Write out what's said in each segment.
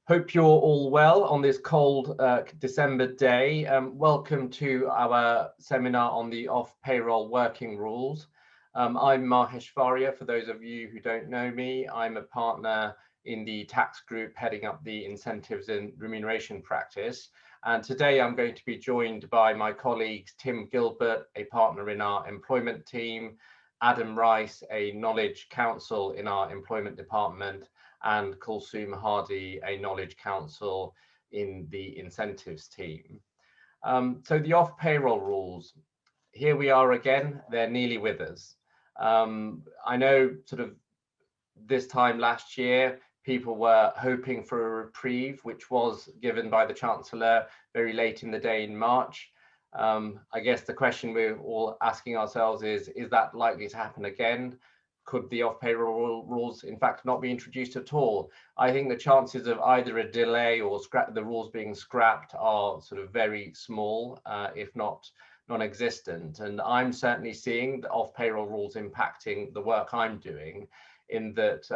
Hope you're all well on this cold December day. Welcome to our seminar on the off-payroll working rules. I'm Mahesh Faria. For those of you who don't know me, I'm a partner in the tax group heading up the incentives and remuneration practice. And today I'm going to be joined by my colleagues, Tim Gilbert, a partner in our employment team, Adam Rice, a knowledge counsel in our employment department, and Kulsum Hardy, a knowledge counsel in the incentives team. So the off-payroll rules, here we are again, they're nearly with us. I know sort of this time last year, people were hoping for a reprieve, which was given by the Chancellor very late in the day in March. I guess the question we're all asking ourselves is that likely to happen again? Could the off-payroll rules in fact not be introduced at all? I think the chances of either a delay or the rules being scrapped are sort of very small, if not non-existent. And I'm certainly seeing the off-payroll rules impacting the work I'm doing, in that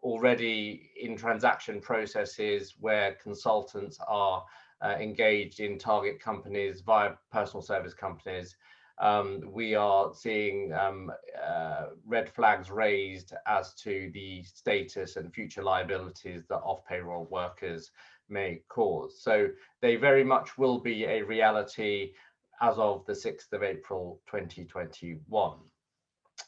already in transaction processes where consultants are engaged in target companies via personal service companies, we are seeing red flags raised as to the status and future liabilities that off-payroll workers may cause. So they very much will be a reality as of the 6th of April 2021.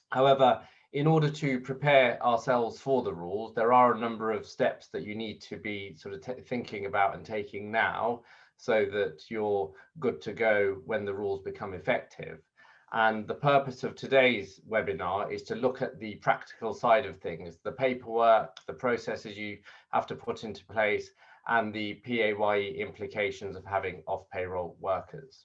However, in order to prepare ourselves for the rules, there are a number of steps that you need to be sort of thinking about and taking now, so that you're good to go when the rules become effective. And the purpose of today's webinar is to look at the practical side of things, the paperwork, the processes you have to put into place, and the PAYE implications of having off-payroll workers.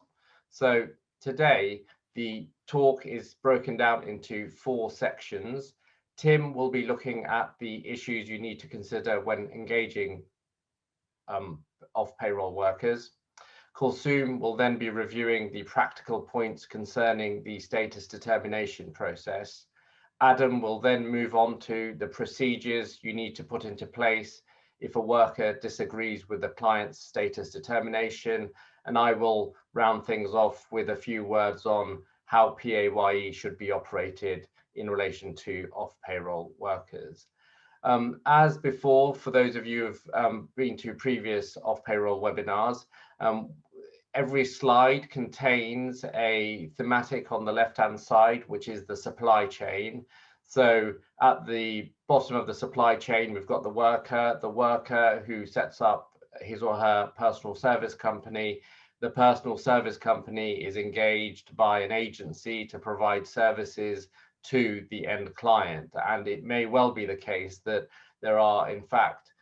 So today, the talk is broken down into 4 sections. Tim will be looking at the issues you need to consider when engaging off-payroll workers. Kulsum will then be reviewing the practical points concerning the status determination process. Adam will then move on to the procedures you need to put into place if a worker disagrees with the client's status determination. And I will round things off with a few words on how PAYE should be operated in relation to off-payroll workers. As before, for those of you who've been to previous off-payroll webinars, every slide contains a thematic on the left-hand side, which is the supply chain. So at the bottom of the supply chain, we've got the worker who sets up his or her personal service company. The personal service company is engaged by an agency to provide services to the end client. And it may well be the case that there are, in fact,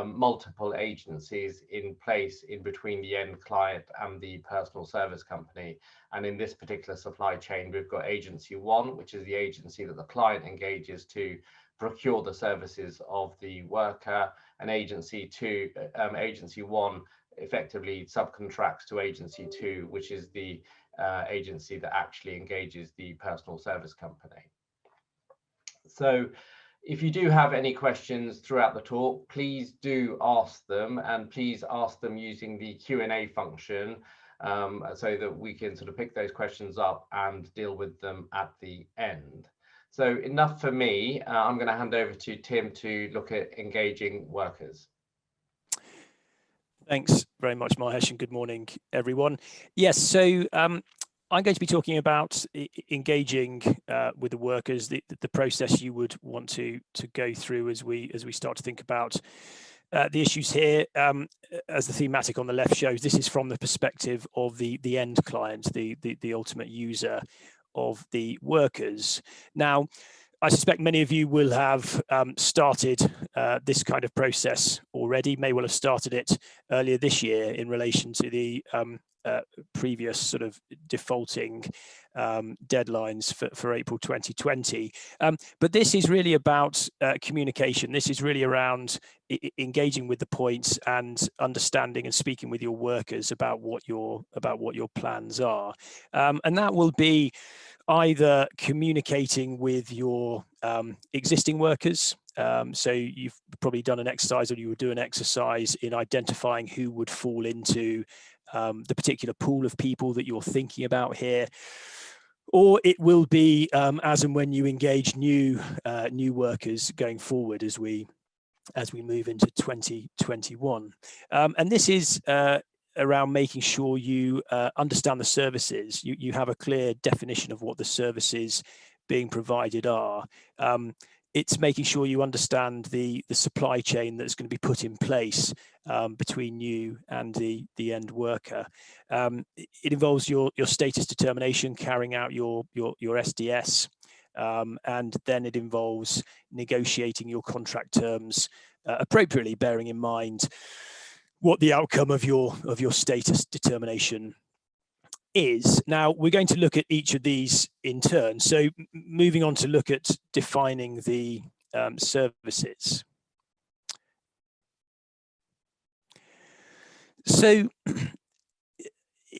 multiple agencies in place in between the end client and the personal service company. And in this particular supply chain, we've got agency 1, which is the agency that the client engages to procure the services of the worker, and agency 2, agency 1 effectively subcontracts to agency 2, which is the agency that actually engages the personal service company. So if you do have any questions throughout the talk, please do ask them, and please ask them using the Q&A function, so that we can sort of pick those questions up and deal with them at the end. So enough for me. I'm going to hand over to Tim to look at engaging workers. Thanks very much, Mahesh, and good morning, everyone. Yes, so I'm going to be talking about engaging with the workers, the process you would want to go through as we start to think about the issues here. As the thematic on the left shows, this is from the perspective of the end client, the ultimate user of the workers. Now, I suspect many of you will have started this kind of process already, may well have started it earlier this year in relation to the previous sort of defaulting deadlines for April 2020. But this is really about communication. This is really around engaging with the points and understanding and speaking with your workers about what your plans are. And that will be either communicating with your existing workers. So you've probably done an exercise, or you would do an exercise in identifying who would fall into the particular pool of people that you're thinking about here. Or it will be as and when you engage new workers going forward as we move into 2021. And this is around making sure you understand the services. You have a clear definition of what the services being provided are. It's making sure you understand the supply chain that's going to be put in place between you and the end worker. It involves your status determination, carrying out your SDS, and then it involves negotiating your contract terms appropriately, bearing in mind what the outcome of your status determination is. Now, we're going to look at each of these in turn. So moving on to look at defining the services. So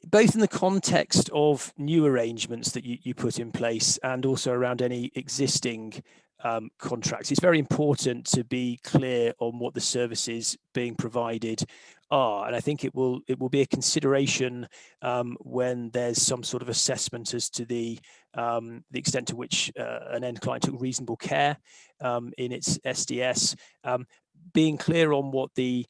both in the context of new arrangements that you put in place and also around any existing contracts, it's very important to be clear on what the services being provided are. And I think it will be a consideration when there's some sort of assessment as to the extent to which an end client took reasonable care in its SDS. Being clear on what the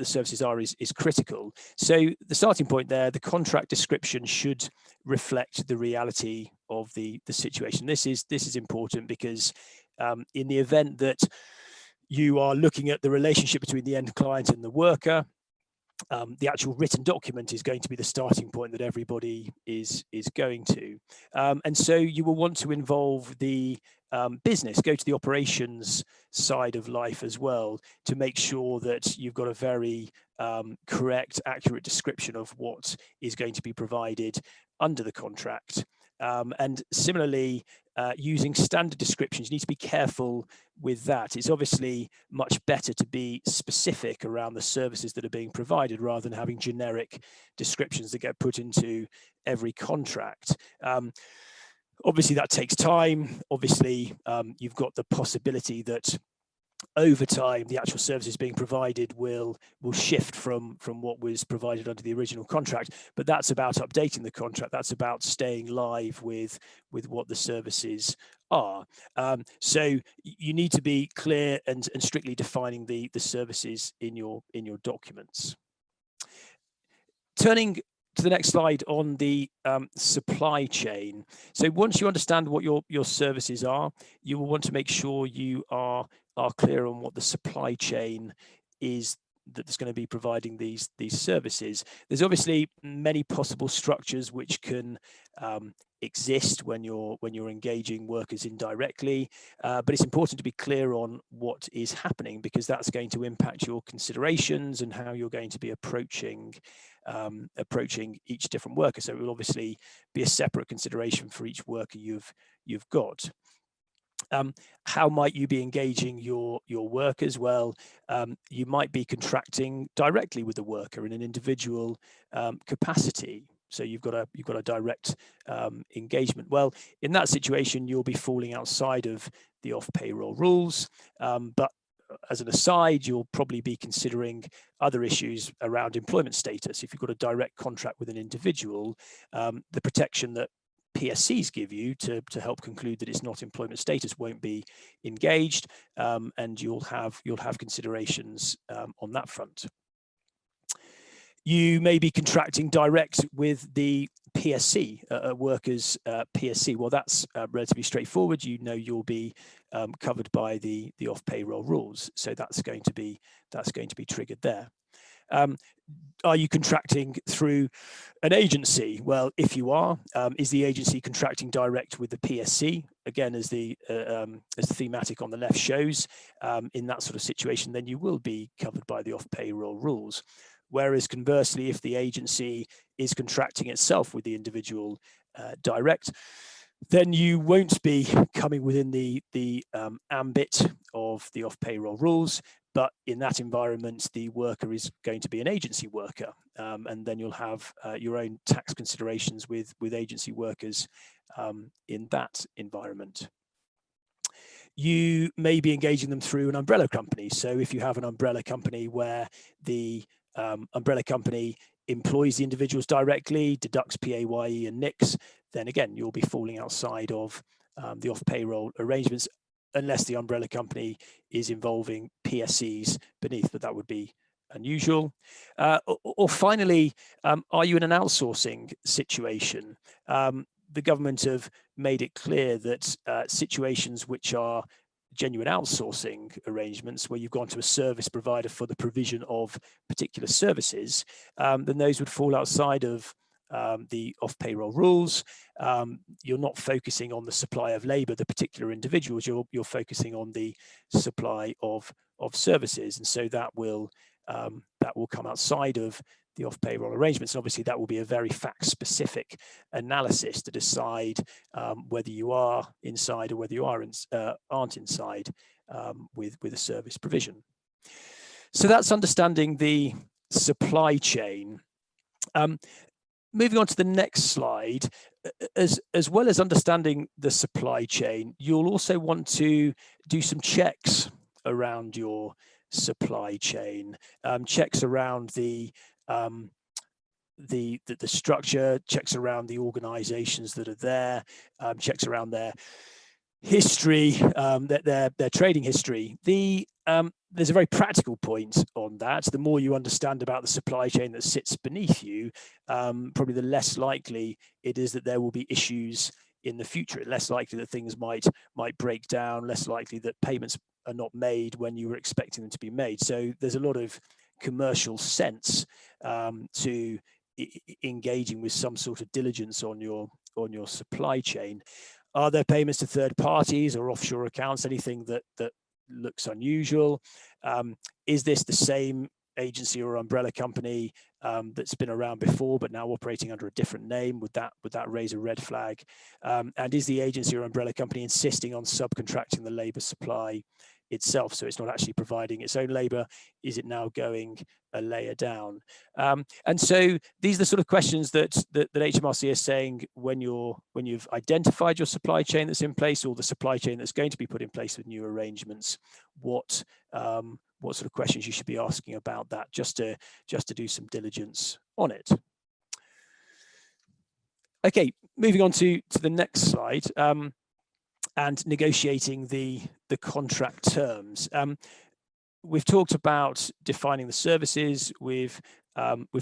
services are is critical. So the starting point there, the contract description should reflect the reality of the situation. This is important because in the event that you are looking at the relationship between the end client and the worker, the actual written document is going to be the starting point that everybody is going to. And so you will want to involve the business, go to the operations side of life as well, to make sure that you've got a very correct, accurate description of what is going to be provided under the contract. And similarly, using standard descriptions, you need to be careful with that. It's obviously much better to be specific around the services that are being provided rather than having generic descriptions that get put into every contract. Obviously, that takes time. Obviously, you've got the possibility that over time, the actual services being provided will shift from what was provided under the original contract, but that's about updating the contract. That's about staying live with what the services are. So you need to be clear and strictly defining the services in your documents. Turning to the next slide on the supply chain. So once you understand what your services are, you will want to make sure you are clear on what the supply chain is that's going to be providing these services. There's obviously many possible structures which can exist when you're engaging workers indirectly, but it's important to be clear on what is happening, because that's going to impact your considerations and how you're going to be approaching each different worker. So it will obviously be a separate consideration for each worker you've got. How might you be engaging your workers? Well, you might be contracting directly with the worker in an individual capacity. So you've got a direct engagement. Well, in that situation, you'll be falling outside of the off-payroll rules. But as an aside, you'll probably be considering other issues around employment status. If you've got a direct contract with an individual, the protection that PSCs give you to help conclude that it's not employment status won't be engaged, and you'll have considerations on that front. You may be contracting direct with the PSC, workers PSC. Well, that's relatively straightforward. You know you'll be covered by the off-payroll rules, so that's going to be triggered there. Are you contracting through an agency? Well, if you are, is the agency contracting direct with the PSC? Again, as the thematic on the left shows, in that sort of situation, then you will be covered by the off-payroll rules. Whereas conversely, if the agency is contracting itself with the individual direct, then you won't be coming within the ambit of the off-payroll rules, but in that environment, the worker is going to be an agency worker, and then you'll have your own tax considerations with agency workers in that environment. You may be engaging them through an umbrella company. So if you have an umbrella company where the umbrella company employs the individuals directly, deducts PAYE and NICs, then again, you'll be falling outside of the off-payroll arrangements, unless the umbrella company is involving PSCs beneath, but that would be unusual. Or finally, are you in an outsourcing situation? The government have made it clear that situations which are genuine outsourcing arrangements, where you've gone to a service provider for the provision of particular services, then those would fall outside of the off-payroll rules. You're not focusing on the supply of labour, the particular individuals. You're focusing on the supply of services, and so that will come outside of the off-payroll arrangements. And obviously, that will be a very fact-specific analysis to decide whether you are inside or whether you aren't inside with a service provision. So that's understanding the supply chain. Moving on to the next slide, as well as understanding the supply chain, you'll also want to do some checks around your supply chain, checks around the structure, checks around the organizations that are there, checks around their history, their trading history. There's a very practical point on that. The more you understand about the supply chain that sits beneath you, probably the less likely it is that there will be issues in the future. It's less likely that things might break down, less likely that payments are not made when you were expecting them to be made. So there's a lot of commercial sense to engaging with some sort of diligence on your supply chain. Are there payments to third parties or offshore accounts? Anything that looks unusual? Is this the same agency or umbrella company that's been around before but now operating under a different name? Would that raise a red flag? And is the agency or umbrella company insisting on subcontracting the labour supply itself, so it's not actually providing its own labour? Is it now going a layer down? And so these are the sort of questions that HMRC is saying when you've identified your supply chain that's in place, or the supply chain that's going to be put in place with new arrangements. What sort of questions you should be asking about that, just to do some diligence on it. Okay, moving on to the next slide. And negotiating the contract terms. We've talked about defining the services. We've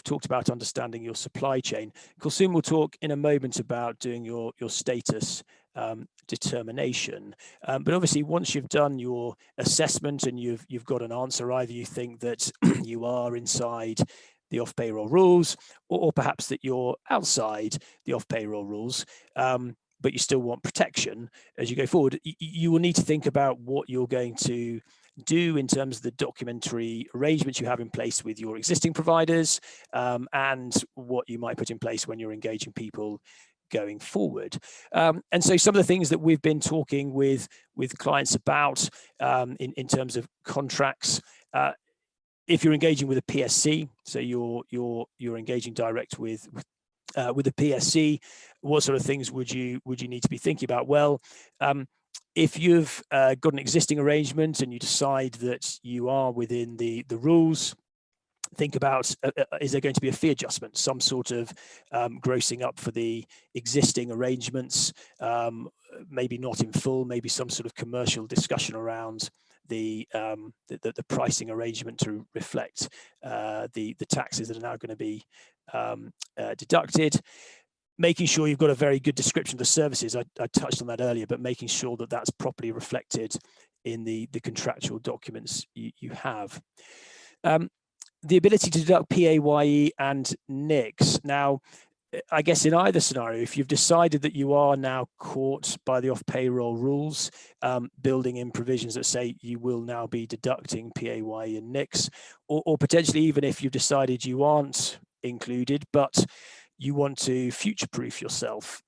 talked about understanding your supply chain. Kulsum will talk in a moment about doing your status determination. But obviously, once you've done your assessment and you've got an answer, either you think that you are inside the off-payroll rules, or perhaps that you're outside the off-payroll rules, but you still want protection as you go forward, you will need to think about what you're going to do in terms of the documentary arrangements you have in place with your existing providers, and what you might put in place when you're engaging people going forward. And so some of the things that we've been talking with clients about in terms of contracts, if you're engaging with a PSC, so you're engaging direct with the PSC, what sort of things would you need to be thinking about? Well, if you've got an existing arrangement and you decide that you are within the rules, think about, is there going to be a fee adjustment, some sort of grossing up for the existing arrangements, maybe not in full, maybe some sort of commercial discussion around the pricing arrangement to reflect the taxes that are now going to be deducted. Making sure you've got a very good description of the services. I touched on that earlier, but making sure that that's properly reflected in the contractual documents you have. The ability to deduct PAYE and NICs. Now, I guess in either scenario, if you've decided that you are now caught by the off-payroll rules, building in provisions that say you will now be deducting PAYE and NICs, or potentially even if you've decided you aren't included, but you want to future-proof yourself,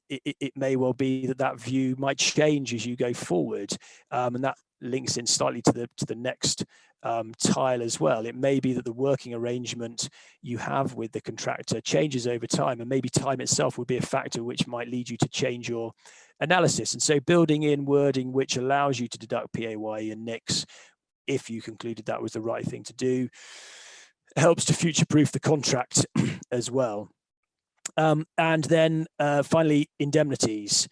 it may well be that view might change as you go forward, and links in slightly to the next tile as well. It may be that the working arrangement you have with the contractor changes over time, and maybe time itself would be a factor which might lead you to change your analysis. And so building in wording which allows you to deduct PAYE and NICs if you concluded that was the right thing to do helps to future-proof the contract as well. And then finally, indemnities.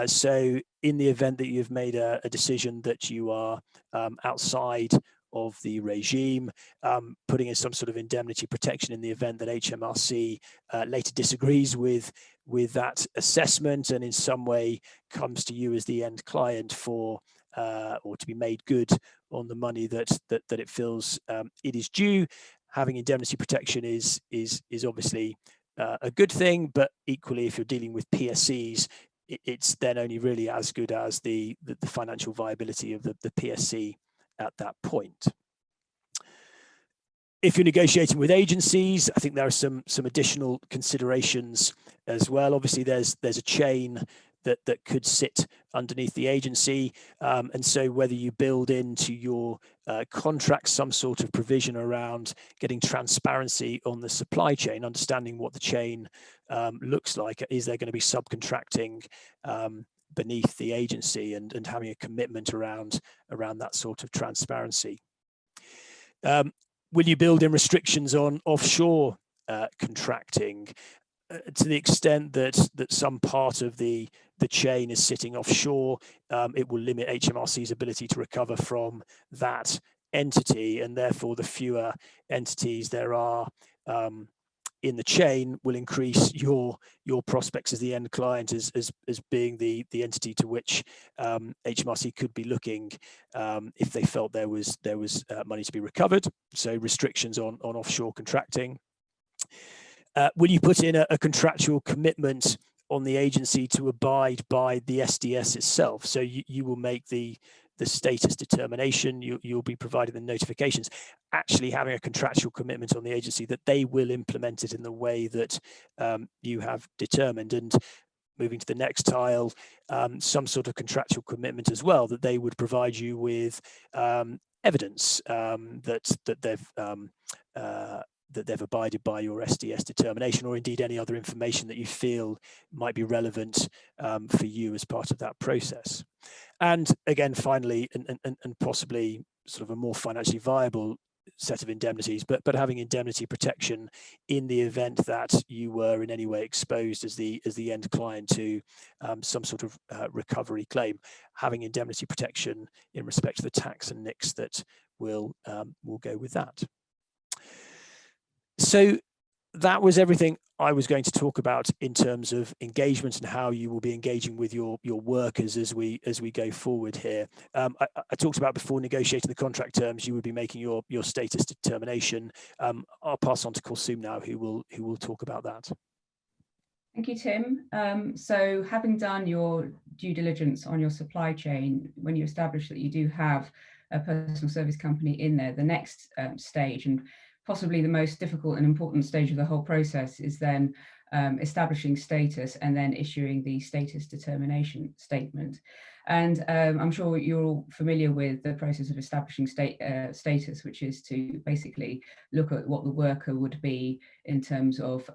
So in the event that you've made a decision that you are outside of the regime, putting in some sort of indemnity protection in the event that HMRC later disagrees with that assessment and in some way comes to you as the end client for or to be made good on the money that it feels it is due. Having indemnity protection is obviously a good thing, but equally, if you're dealing with PSCs, it's then only really as good as the financial viability of the PSC at that point. If you're negotiating with agencies, I think there are some additional considerations as well. Obviously, there's a chain that could sit underneath the agency, and so whether you build into your contract some sort of provision around getting transparency on the supply chain, understanding what the chain looks like, is there going to be subcontracting beneath the agency, and having a commitment around that sort of transparency. Will you build in restrictions on offshore contracting? To the extent that some part of the chain is sitting offshore, it will limit HMRC's ability to recover from that entity, and therefore the fewer entities there are in the chain will increase your prospects as the end client as being the entity to which HMRC could be looking if they felt there was money to be recovered. So restrictions on offshore contracting. Will you put in a contractual commitment on the agency to abide by the SDS itself? So you will make the status determination, you'll be providing the notifications, actually having a contractual commitment on the agency that they will implement it in the way that you have determined. And moving to the next tile, some sort of contractual commitment as well, that they would provide you with evidence that they've abided by your SDS determination, or indeed any other information that you feel might be relevant for you as part of that process. And again, finally, and possibly sort of a more financially viable set of indemnities, but having indemnity protection in the event that you were in any way exposed as the end client to some sort of recovery claim, having indemnity protection in respect to the tax and NICs that will go with that. So that was everything I was going to talk about in terms of engagement and how you will be engaging with your workers as we go forward here. I talked about before negotiating the contract terms, you would be making your status determination. I'll pass on to Kulsum now, who will talk about that. Thank you, Tim. So having done your due diligence on your supply chain, when you establish that you do have a personal service company in there, the next stage, and possibly the most difficult and important stage of the whole process, is then establishing status and then issuing the status determination statement. And I'm sure you're all familiar with the process of establishing status, which is to basically look at what the worker would be in terms of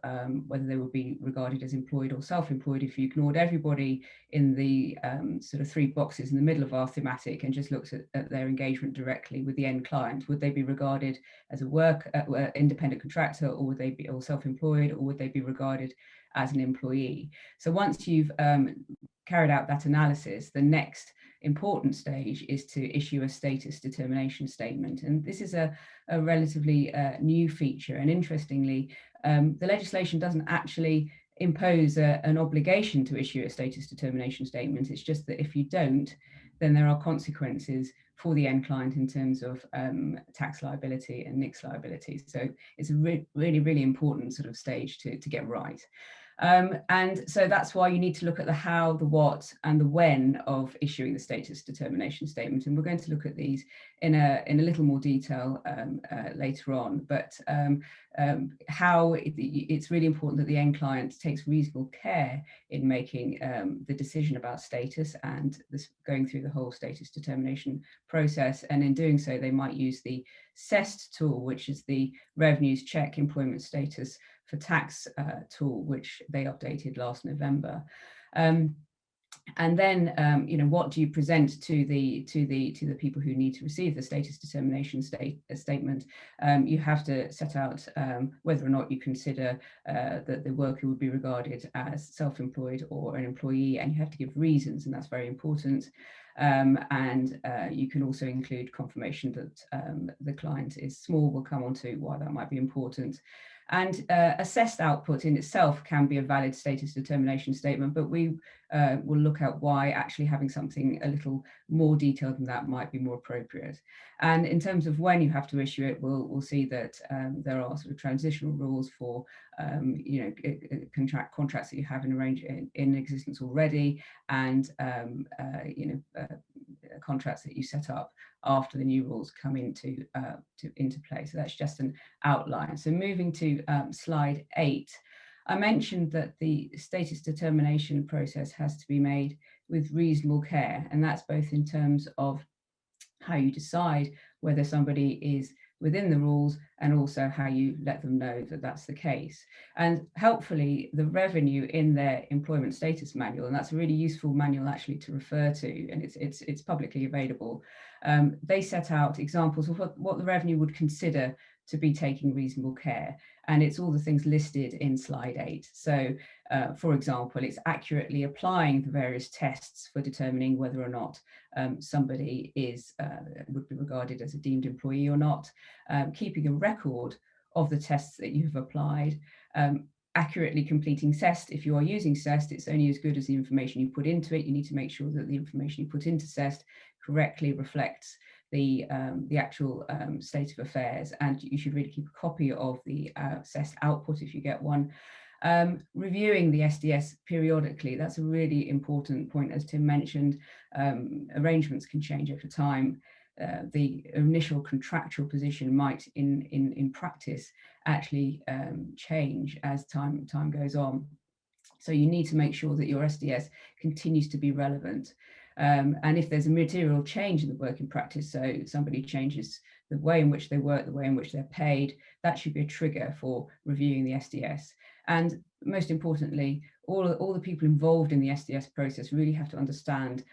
whether they would be regarded as employed or self-employed. If you ignored everybody in the sort of 3 boxes in the middle of our thematic and just looked at their engagement directly with the end client, would they be regarded as a independent contractor, or would they be self-employed, or would they be regarded as an employee? So once you've carried out that analysis, the next important stage is to issue a status determination statement. And this is a relatively new feature. And interestingly, the legislation doesn't actually impose an obligation to issue a status determination statement. It's just that if you don't, then there are consequences for the end client in terms of tax liability and NICs liability. So it's a really important sort of stage to get right. And so that's why you need to look at the how, the what, and the when of issuing the status determination statement. And we're going to look at these in a little more detail later on. But how it's really important that the end client takes reasonable care in making the decision about status and going through the whole status determination process. And in doing so, they might use the CEST tool, which is the Revenues Check Employment Status for Tax tool, which they updated last November. And then, what do you present to the people who need to receive the status determination statement? You have to set out whether or not you consider that the worker would be regarded as self-employed or an employee, and you have to give reasons, and that's very important. And you can also include confirmation that the client is small. We'll come on to why that might be important. And assessed output in itself can be a valid status determination statement, but we will look at why actually having something a little more detailed than that might be more appropriate. And in terms of when you have to issue it, we'll see that there are sort of transitional rules for contracts that you have in existence already, and contracts that you set up after the new rules come into play. So that's just an outline. So moving to slide 8, I mentioned that the status determination process has to be made with reasonable care, and that's both in terms of how you decide whether somebody is within the rules and also how you let them know that that's the case. And helpfully, the revenue in their employment status manual, and that's a really useful manual actually to refer to, and it's publicly available. They set out examples of what the revenue would consider to be taking reasonable care, and it's all the things listed in slide 8. So for example, it's accurately applying the various tests for determining whether or not somebody would be regarded as a deemed employee or not, keeping a record of the tests that you have applied, accurately completing CEST. If you are using CEST, it's only as good as the information you put into it. You need to make sure that the information you put into CEST correctly reflects the actual state of affairs, and you should really keep a copy of the CEST output if you get one. Reviewing the SDS periodically, that's a really important point. As Tim mentioned, arrangements can change over time. The initial contractual position might in practice actually change as time goes on. So you need to make sure that your SDS continues to be relevant. And if there's a material change in the working practice, so somebody changes the way in which they work, the way in which they're paid, that should be a trigger for reviewing the SDS. And most importantly, all the people involved in the SDS process really have to understand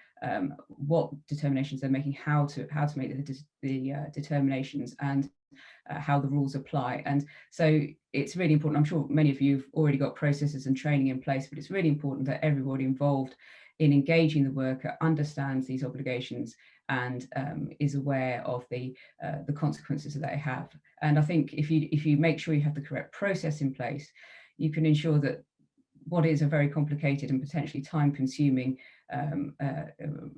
what determinations they're making, how to make the determinations, and how the rules apply. And so it's really important. I'm sure many of you have already got processes and training in place, but it's really important that everybody involved in engaging the worker understands these obligations and is aware of the consequences that they have. And I think if you make sure you have the correct process in place, you can ensure that what is a very complicated and potentially time-consuming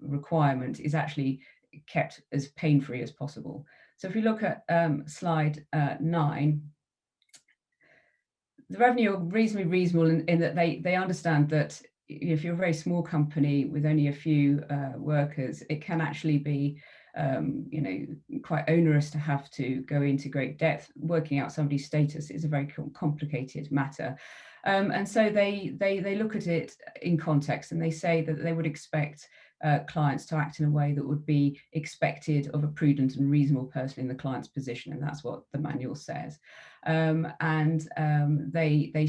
requirement is actually kept as pain-free as possible. So if we look at slide 9, the revenue are reasonably reasonable in that they understand that if you're a very small company with only a few workers, it can actually be quite onerous to have to go into great depth. Working out somebody's status is a very complicated matter. And so they look at it in context, and they say that they would expect clients to act in a way that would be expected of a prudent and reasonable person in the client's position, and that's what the manual says. They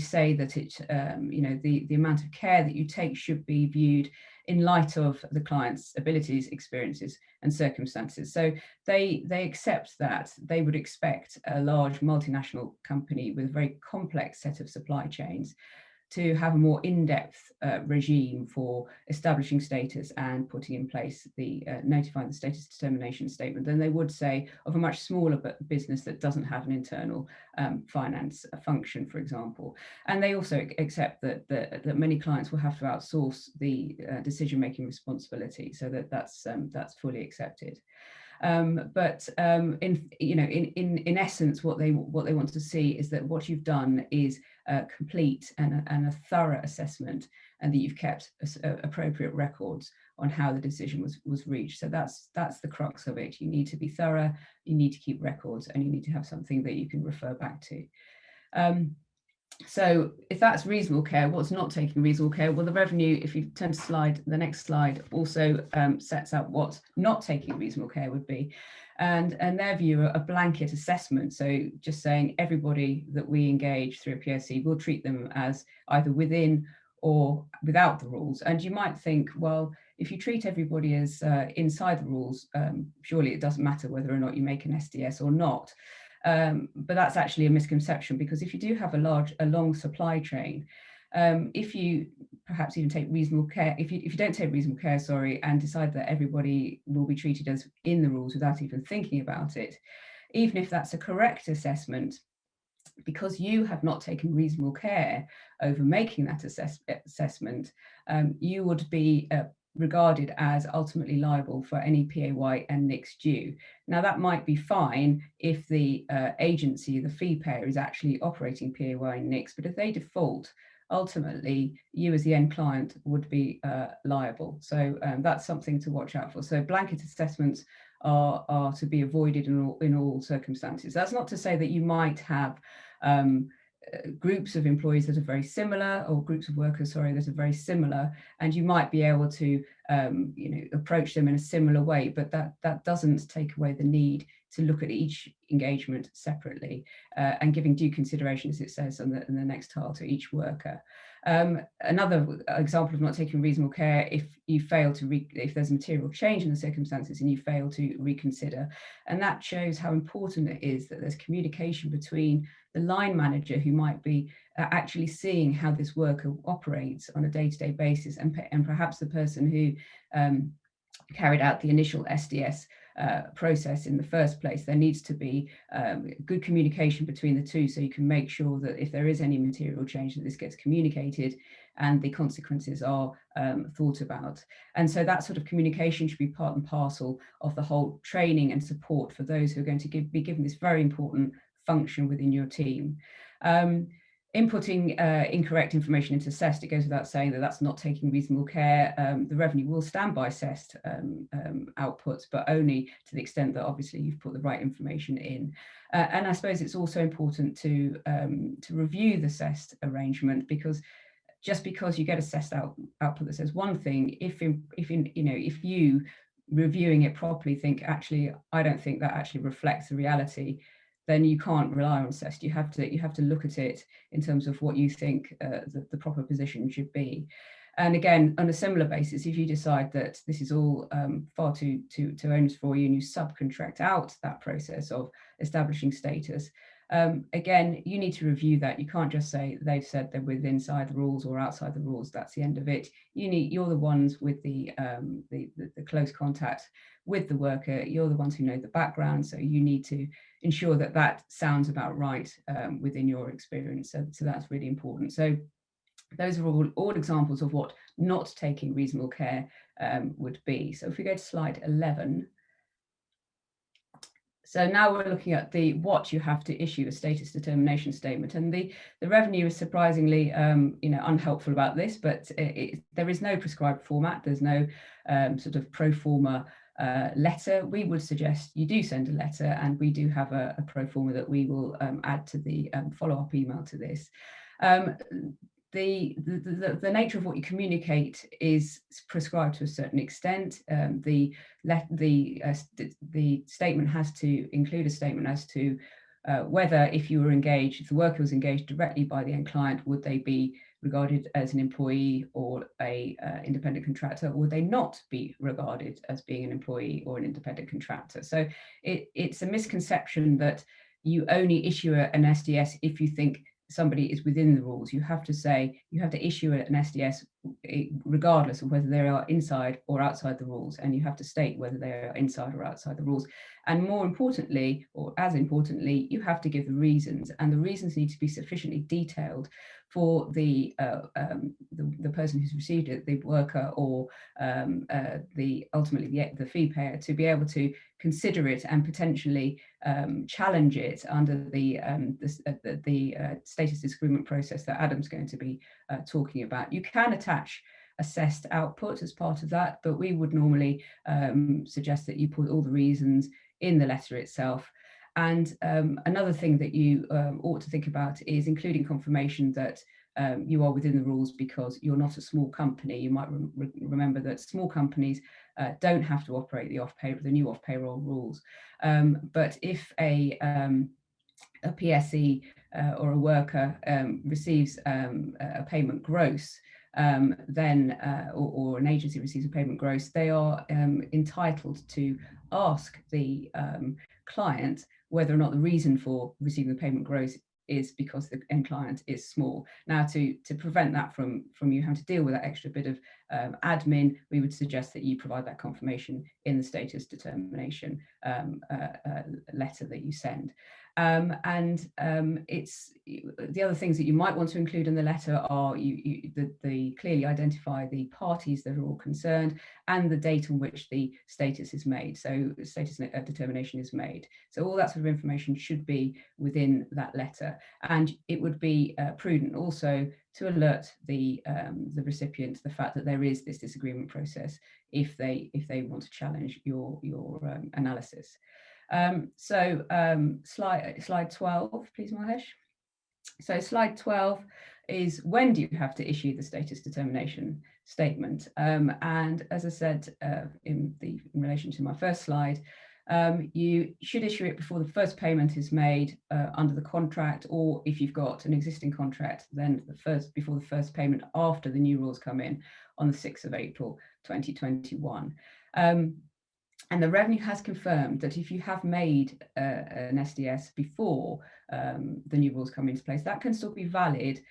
say that the amount of care that you take should be viewed in light of the client's abilities, experiences, and circumstances. So they accept that they would expect a large multinational company with a very complex set of supply chains to have a more in-depth regime for establishing status and putting in place the notifying the status determination statement than they would say of a much smaller business that doesn't have an internal finance function, for example. And they also accept that many clients will have to outsource the decision-making responsibility, so that's fully accepted. In essence, what they want to see is that what you've done is a complete and a thorough assessment, and that you've kept appropriate records on how the decision was reached. So that's the crux of it. You need to be thorough, you need to keep records, and you need to have something that you can refer back to. So if that's reasonable care, what's not taking reasonable care? Well, the revenue, if you turn to the next slide, also sets out what not taking reasonable care would be. And their view, a blanket assessment. So just saying everybody that we engage through a PSC, will treat them as either within or without the rules. And you might think, well, if you treat everybody as inside the rules, surely it doesn't matter whether or not you make an SDS or not. But that's actually a misconception, because if you do have a long supply chain, if you perhaps even take reasonable care, if you don't take reasonable care, and decide that everybody will be treated as in the rules without even thinking about it, even if that's a correct assessment, because you have not taken reasonable care over making that assessment, you would be regarded as ultimately liable for any PAYE and NICs due. Now, that might be fine if the agency, the fee payer, is actually operating PAYE and NICs, but if they default, ultimately you as the end client would be liable. So that's something to watch out for. So blanket assessments are to be avoided in all circumstances. That's not to say that you might have groups of employees that are very similar, or groups of workers, that are very similar, and you might be able to approach them in a similar way, but that doesn't take away the need to look at each engagement separately and giving due consideration, as it says in the next tile, to each worker. Another example of not taking reasonable care, if you fail to if there's a material change in the circumstances and you fail to reconsider, and that shows how important it is that there's communication between the line manager, who might be actually seeing how this worker operates on a day-to-day basis, and perhaps the person who carried out the initial SDS process in the first place. There needs to be good communication between the two, so you can make sure that if there is any material change, that this gets communicated and the consequences are thought about. And so that sort of communication should be part and parcel of the whole training and support for those who are going to be given this very important function within your team. Inputting incorrect information into CEST, it goes without saying that that's not taking reasonable care. The revenue will stand by CEST outputs, but only to the extent that obviously you've put the right information in. And I suppose it's also important to review the CEST arrangement, because just because you get a CEST output that says one thing, if you reviewing it properly think, actually, I don't think that actually reflects the reality, then you can't rely on CEST. You have to look at it in terms of what you think the proper position should be. And again, on a similar basis, if you decide that this is all far too onerous for you, and you subcontract out that process of establishing status, again, you need to review that. You can't just say they've said they're within inside the rules or outside the rules. That's the end of it. You're the ones with the close contact with the worker. You're the ones who know the background, so you need to ensure that that sounds about right within your experience. So that's really important. So those are all examples of what not taking reasonable care would be. So if we go to slide 11. So now we're looking at what you have to issue a status determination statement, and the revenue is surprisingly unhelpful about this, but there is no prescribed format. There's no sort of pro forma letter. We would suggest you do send a letter, and we do have a pro forma that we will add to the follow-up email to this. The nature of what you communicate is prescribed to a certain extent. The statement has to include a statement as to whether, if you were engaged, if the worker was engaged directly by the end client, would they be regarded as an employee or a independent contractor, or would they not be regarded as being an employee or an independent contractor? So it's a misconception that you only issue an SDS if you think somebody is within the rules. You have to issue an SDS regardless of whether they are inside or outside the rules, and you have to state whether they are inside or outside the rules. And more importantly, or as importantly, you have to give the reasons, and the reasons need to be sufficiently detailed for the person who's received it, the worker or ultimately the fee payer, to be able to consider it and potentially challenge it under the status disagreement process that Adam's going to be talking about. You can attach assessed output as part of that, but we would normally suggest that you put all the reasons in the letter itself. And another thing that you ought to think about is including confirmation that you are within the rules because you're not a small company. You might remember that small companies don't have to operate the new off-payroll rules. But if a PSE or a worker receives a payment gross, then or an agency receives a payment gross, they are entitled to ask the client whether or not the reason for receiving the payment gross is because the end client is small. Now, to prevent that from you having to deal with that extra bit of admin, we would suggest that you provide that confirmation in the status determination letter that you send. It's the other things that you might want to include in the letter are the clearly identify the parties that are all concerned and the date on which the status is made. So status determination is made. So all that sort of information should be within that letter, and it would be prudent also to alert the recipient to the fact that there is this disagreement process if they want to challenge your analysis. Slide 12, please, Mahesh. So slide 12 is when do you have to issue the status determination statement? And as I said in relation to my first slide, you should issue it before the first payment is made under the contract, or if you've got an existing contract, then before the first payment after the new rules come in on the 6th of April 2021. And the revenue has confirmed that if you have made an SDS before the new rules come into place, that can still be valid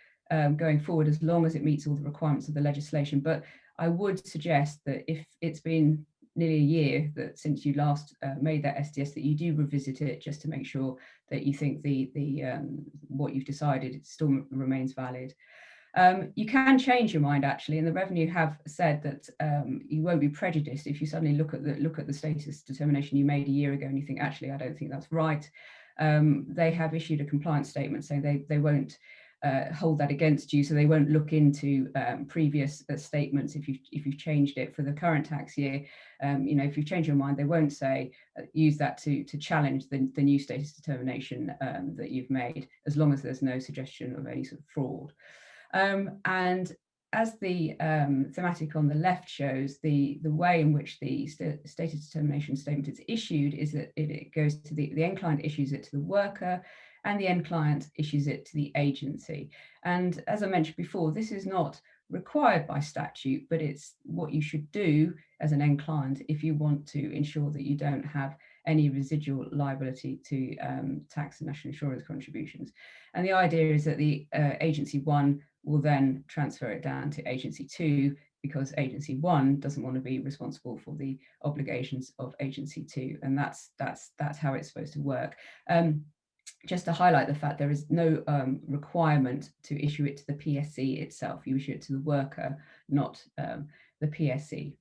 going forward as long as it meets all the requirements of the legislation. But I would suggest that if it's been nearly a year since you last made that SDS, that you do revisit it just to make sure that you think what you've decided still remains valid. You can change your mind actually, and the revenue have said that you won't be prejudiced if you suddenly look at the status determination you made a year ago and you think, actually, I don't think that's right. They have issued a compliance statement saying they won't hold that against you, so they won't look into previous statements if you've changed it for the current tax year. If you've changed your mind, they won't say use that to challenge the new status determination that you've made, as long as there's no suggestion of any sort of fraud. And as the thematic on the left shows, the way in which the status determination statement is issued is that it goes to the end client issues it to the worker, and the end client issues it to the agency. And as I mentioned before, this is not required by statute, but it's what you should do as an end client if you want to ensure that you don't have any residual liability to tax and national insurance contributions. And the idea is that the agency 1 will then transfer it down to agency 2, because agency 1 doesn't want to be responsible for the obligations of agency 2, and that's how it's supposed to work. Just to highlight the fact, there is no requirement to issue it to the PSE itself. You issue it to the worker, not the PSE.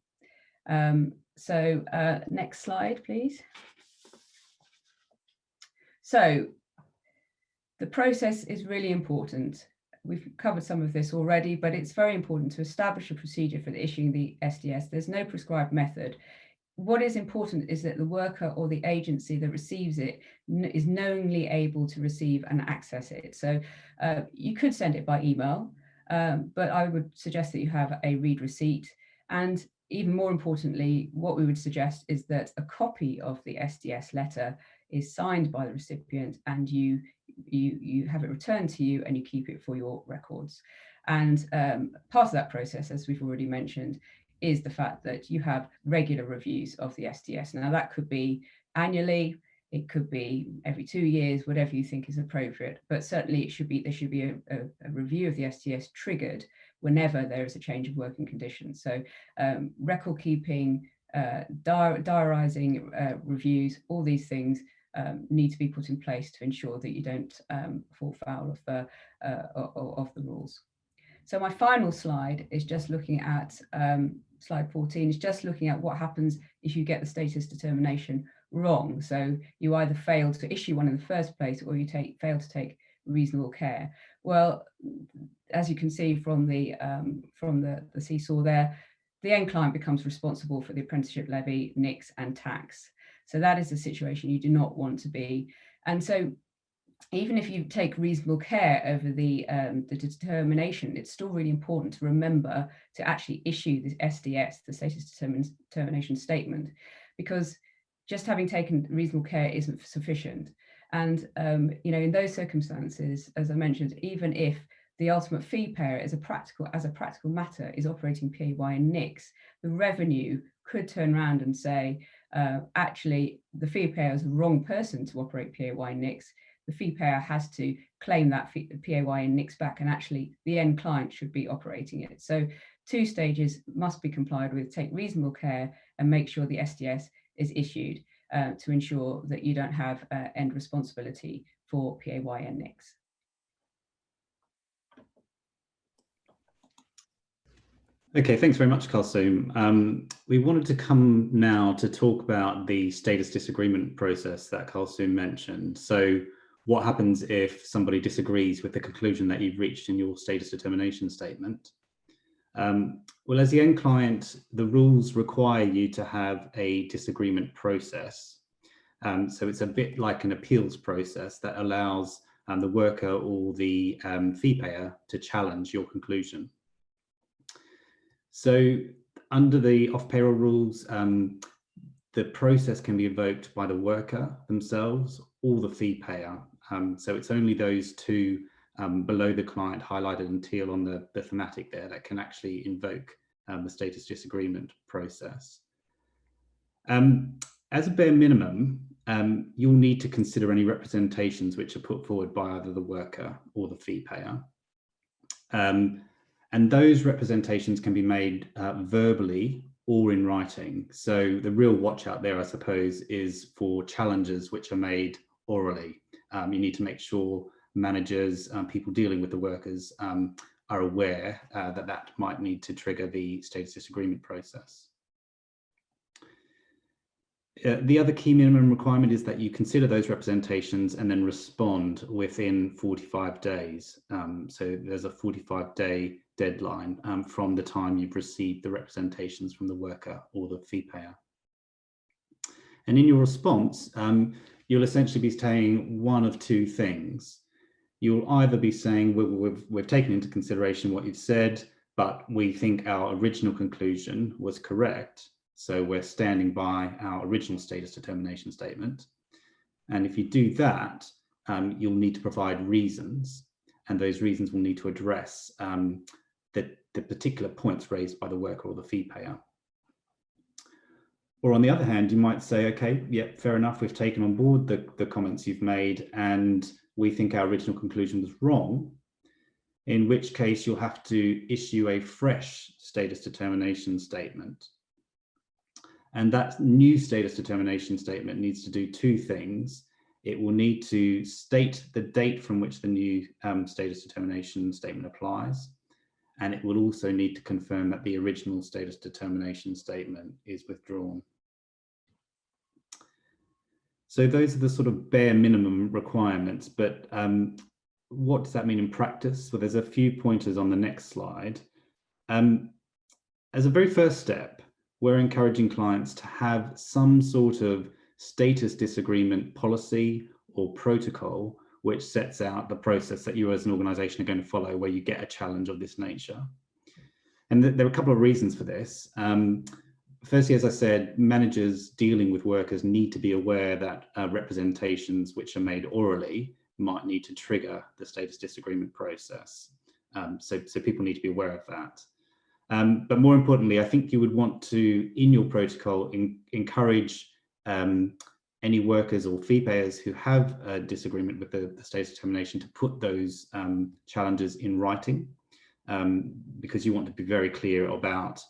Next slide, please. So the process is really important. We've covered some of this already, but it's very important to establish a procedure for issuing the SDS. There's no prescribed method. What is important is that the worker or the agency that receives it is knowingly able to receive and access it. So you could send it by email, but I would suggest that you have a read receipt. And even more importantly, what we would suggest is that a copy of the SDS letter is signed by the recipient, and you have it returned to you and you keep it for your records. And part of that process, as we've already mentioned, is the fact that you have regular reviews of the SDS. Now that could be annually, it could be every 2 years, whatever you think is appropriate, but certainly there should be a review of the SDS triggered whenever there is a change of working conditions. So record keeping, diarising reviews, all these things need to be put in place to ensure that you don't fall foul of the rules. So my final slide is just looking at slide 14, is just looking at what happens if you get the status determination wrong. So you either fail to issue one in the first place, or you fail to take reasonable care. Well, as you can see from the seesaw there, the end client becomes responsible for the apprenticeship levy, NICs and tax. So that is a situation you do not want to be. And so even if you take reasonable care over the determination, it's still really important to remember to actually issue the SDS, the status determination statement, because just having taken reasonable care isn't sufficient. And you know, in those circumstances, as I mentioned, even if the ultimate fee payer as a practical matter is operating PAYE and NICs, the revenue could turn around and say, actually, the fee payer is the wrong person to operate PAYE and NICs. The fee payer has to claim that PAYE and NICs back, and actually the end client should be operating it. So 2 stages must be complied with: take reasonable care and make sure the SDS is issued to ensure that you don't have end responsibility for PAYE and NICs. Okay, thanks very much, Kalsoom. We wanted to come now to talk about the status disagreement process that Kalsoom mentioned. So what happens if somebody disagrees with the conclusion that you've reached in your status determination statement? Well, as the end client, the rules require you to have a disagreement process. So it's a bit like an appeals process that allows the worker or the fee payer to challenge your conclusion. So under the off-payroll rules, the process can be invoked by the worker themselves or the fee payer. So it's only those 2 below the client highlighted in teal on the thematic there that can actually invoke the status disagreement process. As a bare minimum, you'll need to consider any representations which are put forward by either the worker or the fee payer. And those representations can be made verbally or in writing. So the real watch out there, I suppose, is for challenges which are made orally. You need to make sure managers, people dealing with the workers are aware that might need to trigger the status disagreement process. The other key minimum requirement is that you consider those representations and then respond within 45 days. So there's a 45-day deadline from the time you've received the representations from the worker or the fee payer. And in your response, you'll essentially be saying one of 2 things. You'll either be saying, we've taken into consideration what you've said, but we think our original conclusion was correct. So we're standing by our original status determination statement. And if you do that, you'll need to provide reasons, and those reasons will need to address the particular points raised by the worker or the fee payer. Or on the other hand, you might say, okay, yeah, fair enough, we've taken on board the comments you've made, and we think our original conclusion was wrong, in which case you'll have to issue a fresh status determination statement. And that new status determination statement needs to do 2 things. It will need to state the date from which the new status determination statement applies. And it will also need to confirm that the original status determination statement is withdrawn. So those are the sort of bare minimum requirements, but what does that mean in practice? Well, there's a few pointers on the next slide. As a very first step, we're encouraging clients to have some sort of status disagreement policy or protocol which sets out the process that you as an organization are going to follow where you get a challenge of this nature. And there are a couple of reasons for this. Firstly, as I said, managers dealing with workers need to be aware that representations which are made orally might need to trigger the status disagreement process. So people need to be aware of that. But more importantly, I think you would want to, in your protocol, encourage any workers or fee payers who have a disagreement with the status determination to put those challenges in writing, because you want to be very clear about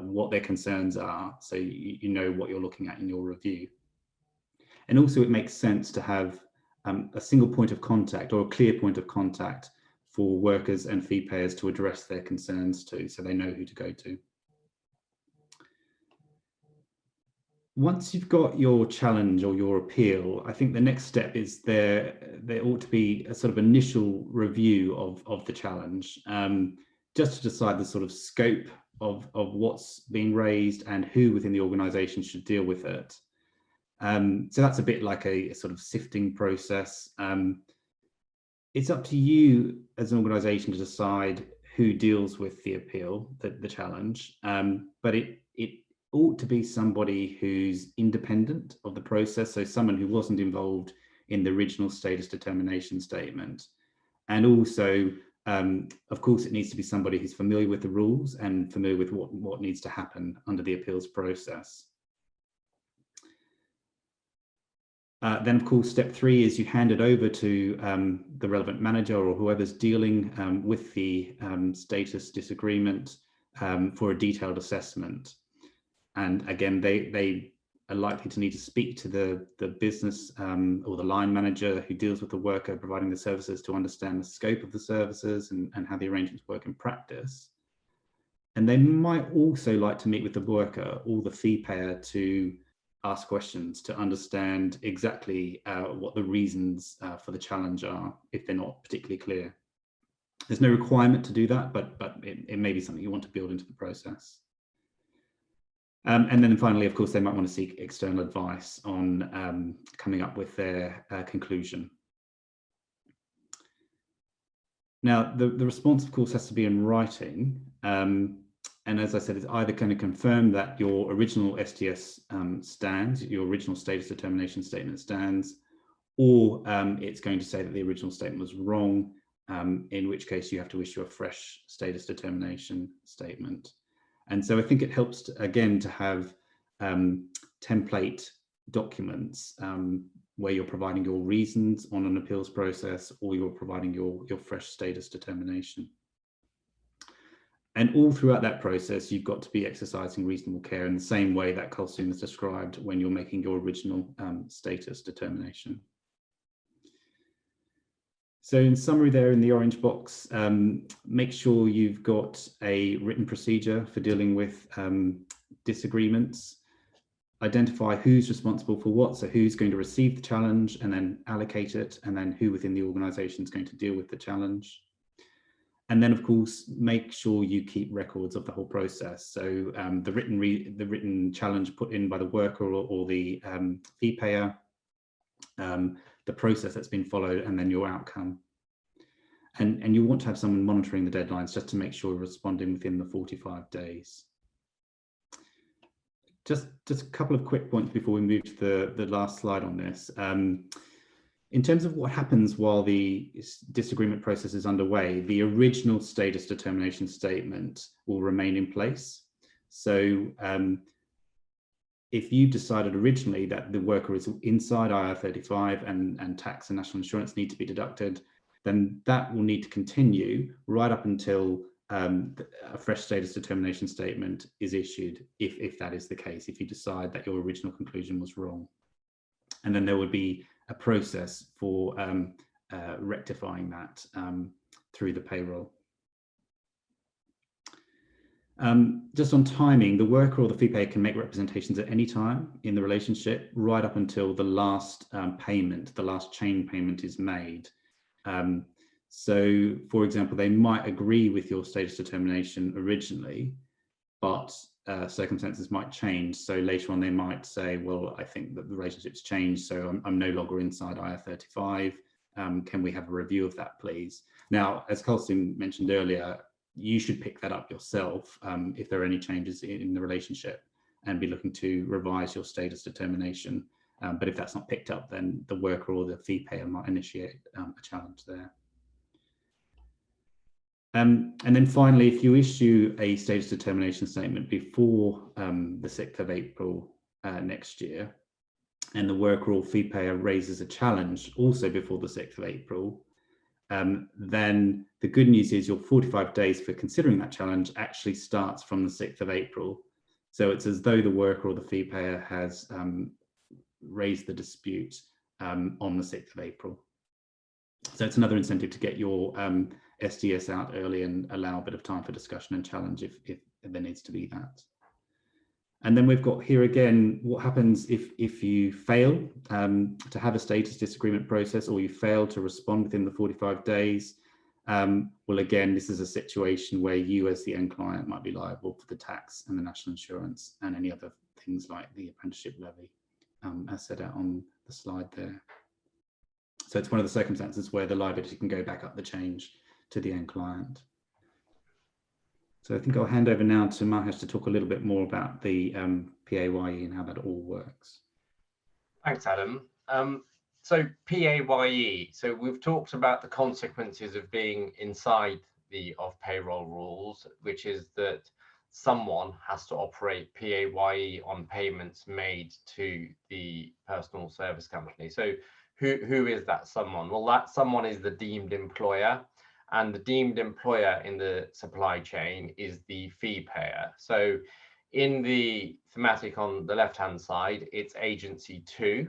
what their concerns are, so you know what you're looking at in your review. And also it makes sense to have a single point of contact or a clear point of contact for workers and fee payers to address their concerns to, so they know who to go to. Once you've got your challenge or your appeal, I think the next step is there ought to be a sort of initial review of the challenge, just to decide the sort of scope of what's being raised and who within the organisation should deal with it. So that's a bit like a sort of sifting process. It's up to you as an organisation to decide who deals with the appeal, the challenge, but it ought to be somebody who's independent of the process, so someone who wasn't involved in the original status determination statement. And also, of course, it needs to be somebody who's familiar with the rules and familiar with what needs to happen under the appeals process. Then, of course, step 3 is you hand it over to the relevant manager or whoever's dealing with the status disagreement for a detailed assessment. And again, they are likely to need to speak to the business or the line manager who deals with the worker providing the services to understand the scope of the services and how the arrangements work in practice. And they might also like to meet with the worker or the fee payer to ask questions to understand exactly what the reasons for the challenge are, if they're not particularly clear. There's no requirement to do that, but it may be something you want to build into the process. And then finally, of course, they might want to seek external advice on coming up with their conclusion. Now, the response, of course, has to be in writing. And as I said, it's either going to confirm that your original STS stands, your original status determination statement stands, or it's going to say that the original statement was wrong, in which case you have to issue a fresh status determination statement. And so I think it helps, again, to have template documents where you're providing your reasons on an appeals process, or you're providing your fresh status determination. And all throughout that process, you've got to be exercising reasonable care in the same way that Kulsoom has described when you're making your original status determination. So in summary there in the orange box, make sure you've got a written procedure for dealing with disagreements. Identify who's responsible for what, so who's going to receive the challenge and then allocate it, and then who within the organisation is going to deal with the challenge. And then, of course, make sure you keep records of the whole process. So the written challenge put in by the worker or the fee payer, the process that's been followed, and then your outcome. And you want to have someone monitoring the deadlines just to make sure you're responding within the 45 days. Just a couple of quick points before we move to the last slide on this. In terms of what happens while the disagreement process is underway, the original status determination statement will remain in place. So if you decided originally that the worker is inside IR35 and tax and national insurance need to be deducted, then that will need to continue right up until a fresh status determination statement is issued, if that is the case, if you decide that your original conclusion was wrong. And then there would be a process for rectifying that through the payroll. Just on timing, the worker or the fee payer can make representations at any time in the relationship, right up until the last payment, the last chain payment is made. So, for example, they might agree with your status determination originally, but circumstances might change. So later on, they might say, well, I think that the relationship's changed, so I'm no longer inside IR35. Can we have a review of that, please? Now, as Kulsoom mentioned earlier, you should pick that up yourself if there are any changes in the relationship and be looking to revise your status determination. But if that's not picked up, then the worker or the fee payer might initiate a challenge there. And then finally, if you issue a status determination statement before the 6th of April next year, and the worker or fee payer raises a challenge also before the 6th of April, then the good news is your 45 days for considering that challenge actually starts from the 6th of April. So it's as though the worker or the fee payer has raise the dispute on the 6th of April. So it's another incentive to get your SDS out early and allow a bit of time for discussion and challenge if there needs to be that. And then we've got here again, what happens if you fail to have a status disagreement process, or you fail to respond within the 45 days. Well, again, this is a situation where you as the end client might be liable for the tax and the national insurance and any other things like the apprenticeship levy, as set out on the slide there. So it's one of the circumstances where the liability can go back up the chain to the end client. So I think I'll hand over now to Mahesh to talk a little bit more about the PAYE and how that all works. Thanks, Adam. So PAYE, so we've talked about the consequences of being inside the off-payroll rules, which is that someone has to operate PAYE on payments made to the personal service company. So who is that someone? Well, that someone is the deemed employer, and the deemed employer in the supply chain is the fee payer. So in the thematic on the left-hand side, it's agency 2,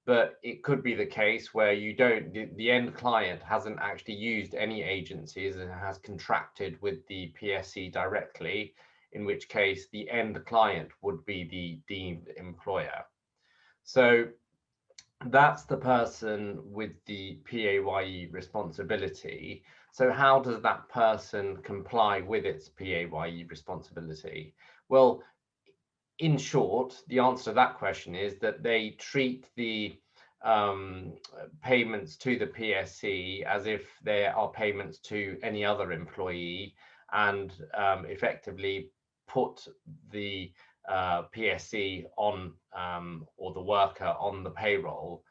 but it could be the case where you don't, the end client hasn't actually used any agencies and has contracted with the PSC directly, in which case the end client would be the deemed employer. So that's the person with the PAYE responsibility. So how does that person comply with its PAYE responsibility? Well, in short, the answer to that question is that they treat the payments to the PSC as if they are payments to any other employee, and effectively put the PSC on or the worker on the payroll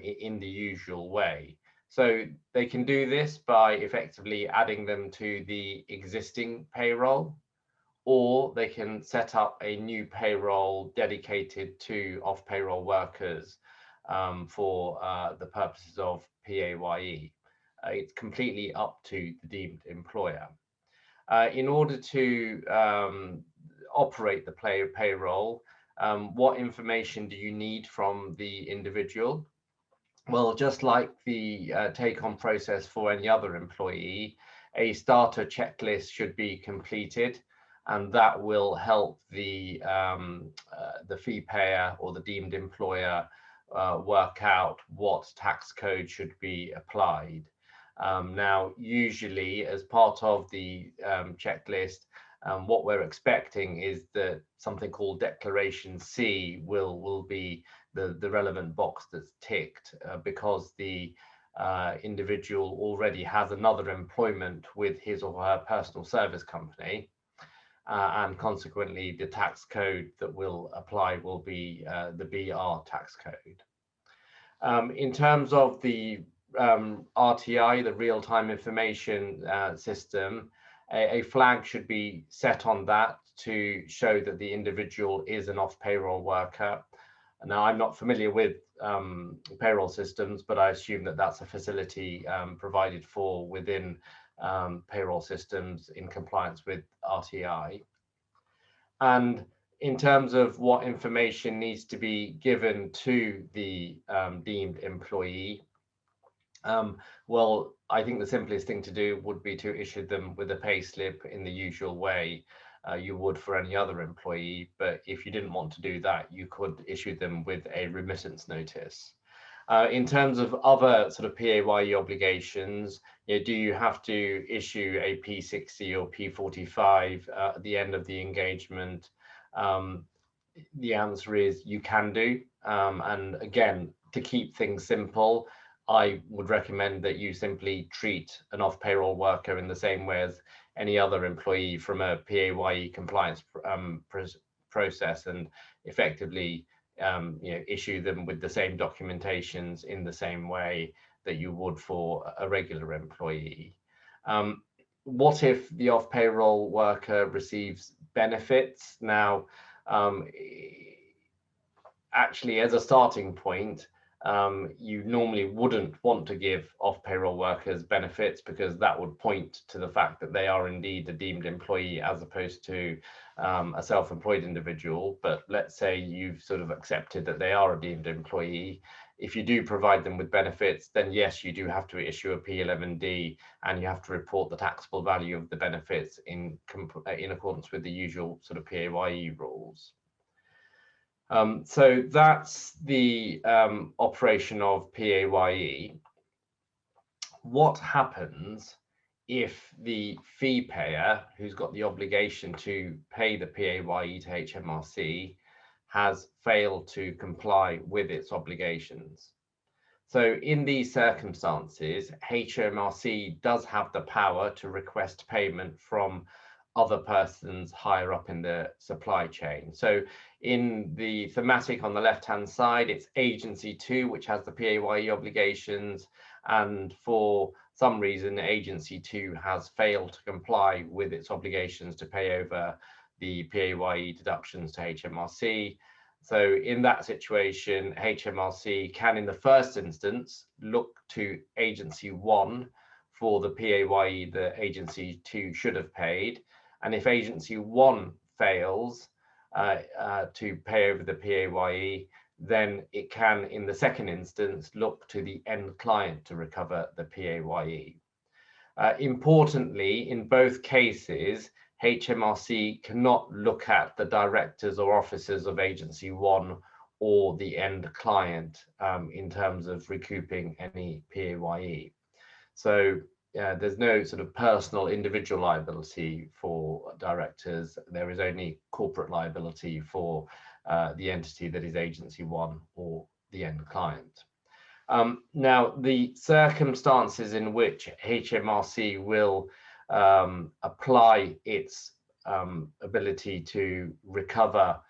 in the usual way. So they can do this by effectively adding them to the existing payroll, or they can set up a new payroll dedicated to off-payroll workers for the purposes of PAYE. It's completely up to the deemed employer. In order to operate the payroll, what information do you need from the individual? Well, just like the take-on process for any other employee, a starter checklist should be completed, and that will help the fee payer or the deemed employer work out what tax code should be applied. Now, usually as part of the checklist, what we're expecting is that something called Declaration C will be the relevant box that's ticked because the individual already has another employment with his or her personal service company, and consequently the tax code that will apply will be the BR tax code. In terms of the RTI, the real-time information system, a flag should be set on that to show that the individual is an off-payroll worker. Now, I'm not familiar with payroll systems, but I assume that that's a facility provided for within payroll systems in compliance with RTI. And in terms of what information needs to be given to the deemed employee, well, I think the simplest thing to do would be to issue them with a pay slip in the usual way you would for any other employee. But if you didn't want to do that, you could issue them with a remittance notice. In terms of other sort of PAYE obligations, do you have to issue a P60 or P45 at the end of the engagement? The answer is you can do. And again, to keep things simple, I would recommend that you simply treat an off-payroll worker in the same way as any other employee from a PAYE compliance process, and effectively issue them with the same documentations in the same way that you would for a regular employee. What if the off-payroll worker receives benefits? Now, actually, as a starting point, you normally wouldn't want to give off-payroll workers benefits, because that would point to the fact that they are indeed a deemed employee as opposed to a self-employed individual. But let's say you've sort of accepted that they are a deemed employee. If you do provide them with benefits, then yes, you do have to issue a P11D, and you have to report the taxable value of the benefits in accordance with the usual sort of PAYE rules. So that's the operation of PAYE. What happens if the fee payer, who's got the obligation to pay the PAYE to HMRC, has failed to comply with its obligations? So in these circumstances, HMRC does have the power to request payment from other persons higher up in the supply chain. So in the thematic on the left-hand side, it's agency 2, which has the PAYE obligations, and for some reason, agency 2 has failed to comply with its obligations to pay over the PAYE deductions to HMRC. So in that situation, HMRC can, in the first instance, look to agency 1 for the PAYE that agency 2 should have paid. And if agency 1 fails to pay over the PAYE, then it can, in the second instance, look to the end client to recover the PAYE. Importantly, in both cases, HMRC cannot look at the directors or officers of agency 1 or the end client in terms of recouping any PAYE. So there's no sort of personal individual liability for directors. There is only corporate liability for the entity that is agency 1 or the end client. Now, the circumstances in which HMRC will apply its ability to recover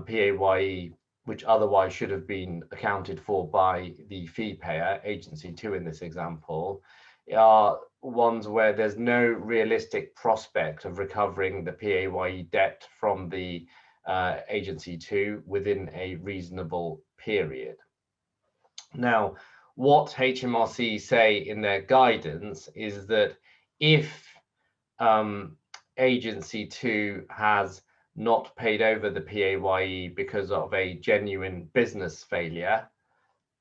PAYE, which otherwise should have been accounted for by the fee payer, agency 2 in this example, are ones where there's no realistic prospect of recovering the PAYE debt from the agency 2 within a reasonable period. Now, what HMRC say in their guidance is that if agency 2 has not paid over the PAYE because of a genuine business failure,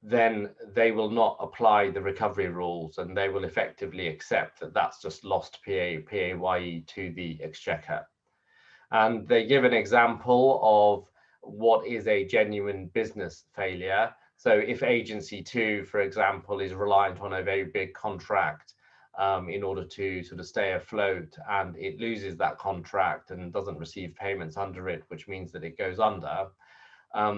then they will not apply the recovery rules, and they will effectively accept that that's just lost PAYE to the Exchequer. And they give an example of what is a genuine business failure. So if agency 2, for example, is reliant on a very big contract in order to sort of stay afloat, and it loses that contract and doesn't receive payments under it, which means that it goes under,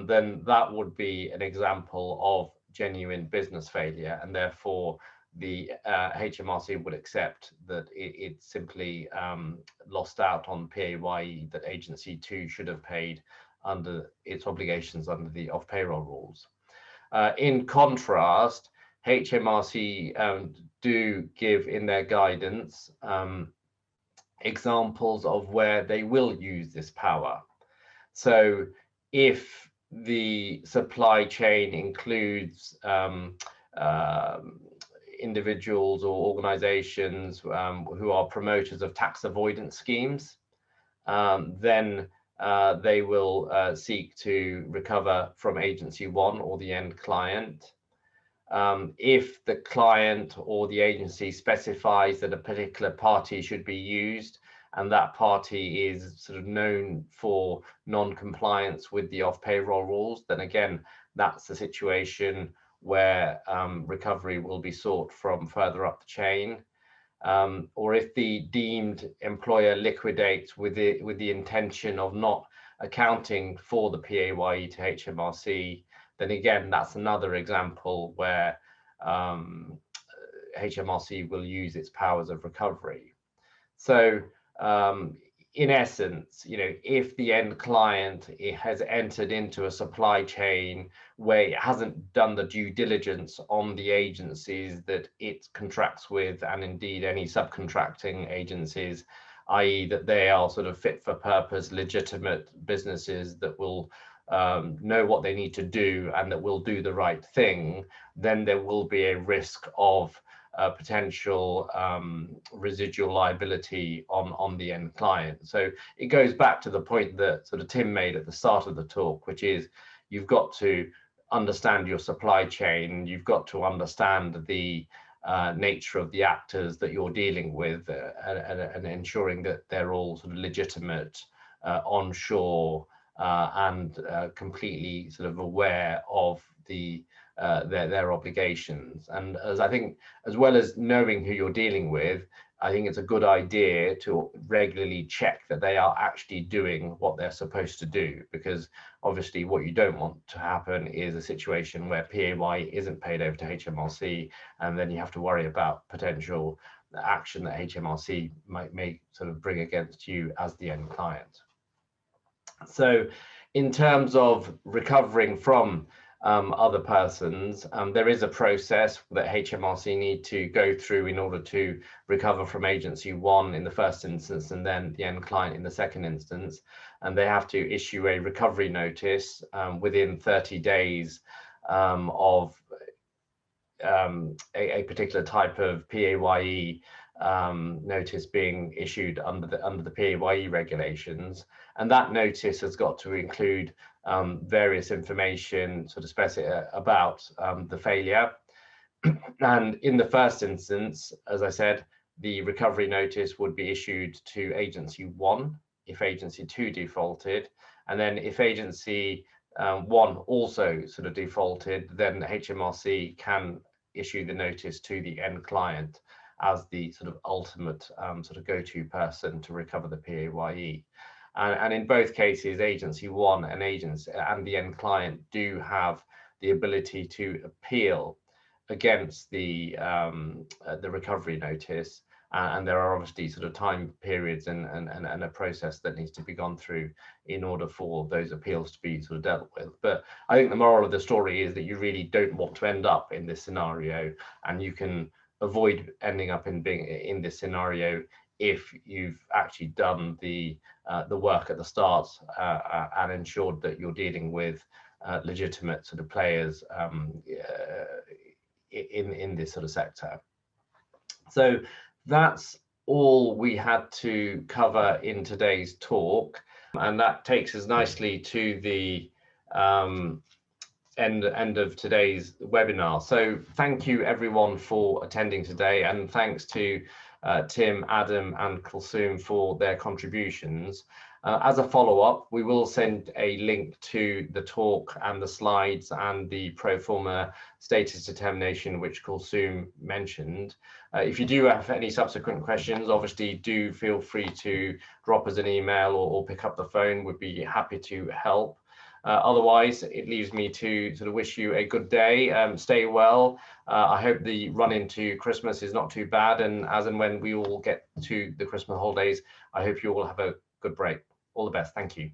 then that would be an example of genuine business failure, and therefore the HMRC would accept that it simply lost out on PAYE that agency 2 should have paid under its obligations under the off-payroll rules. In contrast, HMRC do give in their guidance examples of where they will use this power. So if the supply chain includes individuals or organizations who are promoters of tax avoidance schemes, then they will seek to recover from agency 1 or the end client. If the client or the agency specifies that a particular party should be used, and that party is sort of known for non-compliance with the off-payroll rules, then again, that's the situation where recovery will be sought from further up the chain. Or if the deemed employer liquidates with the intention of not accounting for the PAYE to HMRC, then again, that's another example where HMRC will use its powers of recovery. So in essence, if the end client has entered into a supply chain where it hasn't done the due diligence on the agencies that it contracts with, and indeed any subcontracting agencies, i.e. that they are sort of fit for purpose, legitimate businesses that will know what they need to do and that will do the right thing, then there will be a risk of potential residual liability on the end client. So it goes back to the point that sort of Tim made at the start of the talk, which is you've got to understand your supply chain, you've got to understand the nature of the actors that you're dealing with, and ensuring that they're all sort of legitimate, onshore, and completely sort of aware of their obligations. And as I think, as well as knowing who you're dealing with, I think it's a good idea to regularly check that they are actually doing what they're supposed to do, because obviously what you don't want to happen is a situation where PAYE isn't paid over to HMRC, and then you have to worry about potential action that HMRC may sort of bring against you as the end client. So in terms of recovering from other persons, there is a process that HMRC need to go through in order to recover from agency one in the first instance and then the end client in the second instance. And they have to issue a recovery notice within 30 days of a particular type of PAYE notice being issued under the PAYE regulations. And that notice has got to include various information sort of specific about the failure. And in the first instance, as I said, the recovery notice would be issued to agency one if agency two defaulted. And then if agency one also sort of defaulted, then HMRC can issue the notice to the end client as the sort of ultimate sort of go-to person to recover the PAYE. And in both cases, agency one and the end client do have the ability to appeal against the recovery notice. And there are obviously sort of time periods and a process that needs to be gone through in order for those appeals to be sort of dealt with. But I think the moral of the story is that you really don't want to end up in this scenario, and you can avoid ending up in being in this scenario if you've actually done the work at the start and ensured that you're dealing with legitimate sort of players in this sort of sector. So that's all we had to cover in today's talk, and that takes us nicely to the end of today's webinar. So thank you everyone for attending today, and thanks to Tim, Adam and Kulsum for their contributions. As a follow-up, we will send a link to the talk and the slides and the pro forma status determination which Kulsum mentioned. If you do have any subsequent questions, obviously do feel free to drop us an email or pick up the phone. We'd be happy to help. Otherwise, it leaves me to sort of wish you a good day. Stay well. I hope the run into Christmas is not too bad, and as and when we all get to the Christmas holidays, I hope you all have a good break. All the best. Thank you.